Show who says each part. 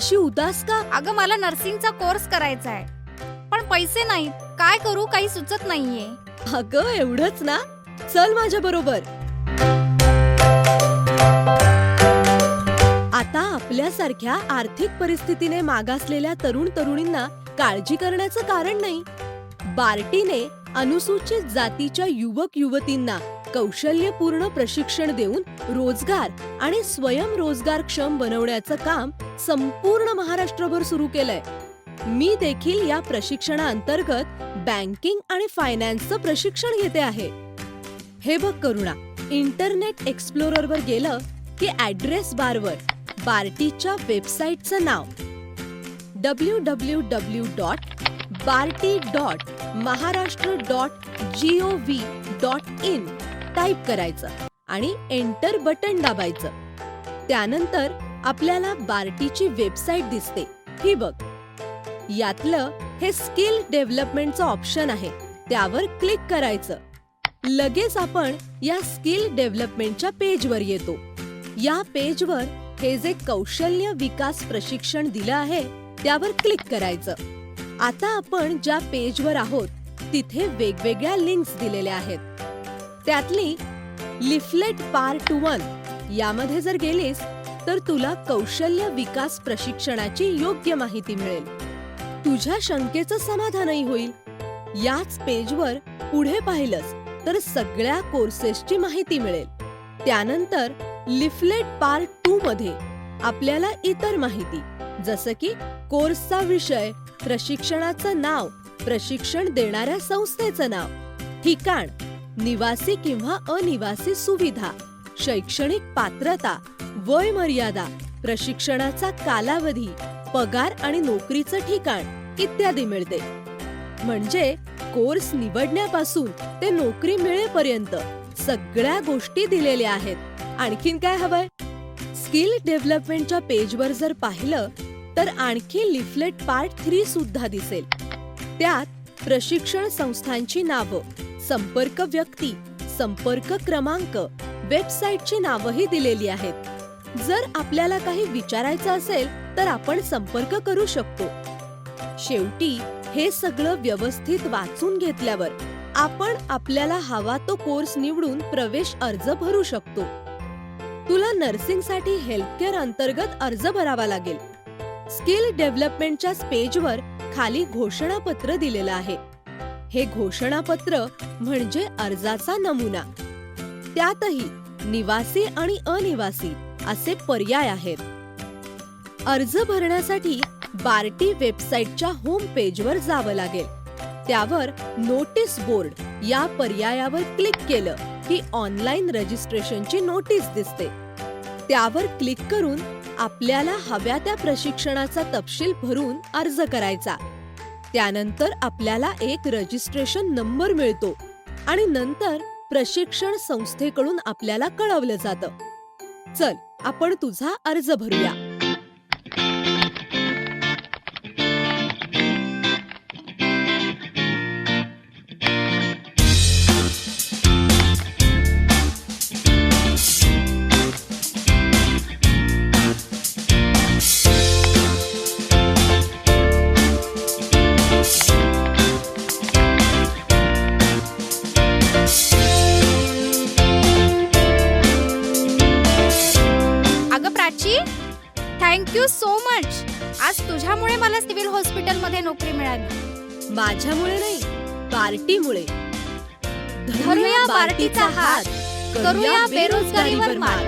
Speaker 1: अशी उदास का?
Speaker 2: अगं मला नर्सिंगचा कोर्स करायचा आहे, पण पैसे नाहीत. काय करू काही सुचत नाहीये.
Speaker 1: अगं एवढंच ना, चल माझ्या बरोबर. आता आपल्यासारख्या आर्थिक परिस्थितीने मागासलेल्या तरुण तरुणींना काळजी करण्याचं कारण नाही. बार्टीने अनुसूचित जातीच्या युवक युवतींना कौशल्यपूर्ण प्रशिक्षण देऊन रोजगार आणि स्वयंरोजगारक्षम बनवण्याचं काम संपूर्ण महाराष्ट्रभर सुरू केलंय. मी देखील या प्रशिक्षणाअंतर्गत बँकिंग आणि फायनान्सचं प्रशिक्षण घेते आहे. हे बघ करुणा, इंटरनेट एक्सप्लोररवर गेलं की ॲड्रेस बारवर बार्टीच्या वेबसाईटचं नाव www.barti.maharashtra.gov.in टाईप करायचं आणि एंटर बटन दाबायचं. त्यानंतर आपल्याला बार्टीची वेबसाईट दिसते. ही बघ, यातलं हे स्किल डेव्हलपमेंटचं ऑप्शन आहे, त्यावर क्लिक करायचं. लगेच आपण या स्किल डेव्हलपमेंटच्या पेजवर येतो. या पेजवर हे जे कौशल्य विकास प्रशिक्षण दिलं आहे त्यावर क्लिक करायचं. आता आपण ज्या पेजवर आहोत तिथे वेगवेगळ्या लिंक्स दिलेल्या आहेत. त्यातली लिफलेट पार्ट 1 यामध्ये जर गेलीस तर तुला कौशल्य विकास प्रशिक्षणाची योग्य माहिती मिळेल. तुझ्या शंकेचं समाधानही होईल. याच पेजवर पुढे पाहिलंस तर सगळ्या कोर्सेसची माहिती मिळेल. त्यानंतर लिफलेट पार्ट 2 मध्ये आपल्याला इतर माहिती जसं की कोर्सचा विषय, प्रशिक्षणाचं नाव, प्रशिक्षण देणाऱ्या संस्थेचं नाव, ठिकाण, निवासी किंवा अनिवासी सुविधा, शैक्षणिक पात्रता, वय मर्यादा, प्रशिक्षणाचा कालावधी, पगार आणि नोकरीचं ठिकाण इत्यादी मिळते. म्हणजे कोर्स निवडण्यापासून ते नोकरी मिळेपर्यंत सगळ्या गोष्टी दिलेल्या आहेत. आणखीन काय हवंय? स्किल डेव्हलपमेंटच्या पेजवर जर पाहिलं तर आणखी लिफलेट पार्ट 3 सुद्धा दिसेल. त्यात प्रशिक्षण संस्थांची नावं, संपर्क व्यक्ती, संपर्क क्रमांक, वेबसाईटची नावंही दिलेली आहेत. जर आपल्याला काही विचारायचं असेल तर आपण संपर्क करू शकतो. शेवटी हे सगळं व्यवस्थित वाचून घेतल्यावर आपण आपल्याला हवा तो कोर्स निवडून प्रवेश अर्ज भरू शकतो. तुला नर्सिंगसाठी हेल्थकेअर अंतर्गत अर्ज भरावा लागेल. स्किल डेव्हलपमेंटच्या पेजवर खाली घोषणापत्र दिलेलं आहे. हे घोषणापत्र म्हणजे अर्जाचा नमुना. त्यातही निवासी आणि अनिवासी असे पर्याय आहेत. अर्ज भरण्यासाठी बार्टी वेबसाईटच्या होम पेजवर जावं लागेल. त्यावर नोटीस बोर्ड या पर्यायावर क्लिक केलं की ऑनलाईन रजिस्ट्रेशनची नोटीस दिसते. त्यावर क्लिक करून आपल्याला हव्या त्या प्रशिक्षणाचा तपशील भरून अर्ज करायचा. त्यानंतर आपल्याला एक रजिस्ट्रेशन नंबर मिळतो आणि नंतर प्रशिक्षण संस्थेकडून आपल्याला कळवलं जातं. चल, आपण तुझा अर्ज भरूया.
Speaker 2: Thank you so much. आज तुझ्यामुळे मला सिव्हिल हॉस्पिटलमध्ये नोकरी मिळाली.
Speaker 1: माझ्यामुळे नाही, बार्टीमुळे.
Speaker 2: धरूया बार्टीचा हात, करूया बेरोजगारीवर मात.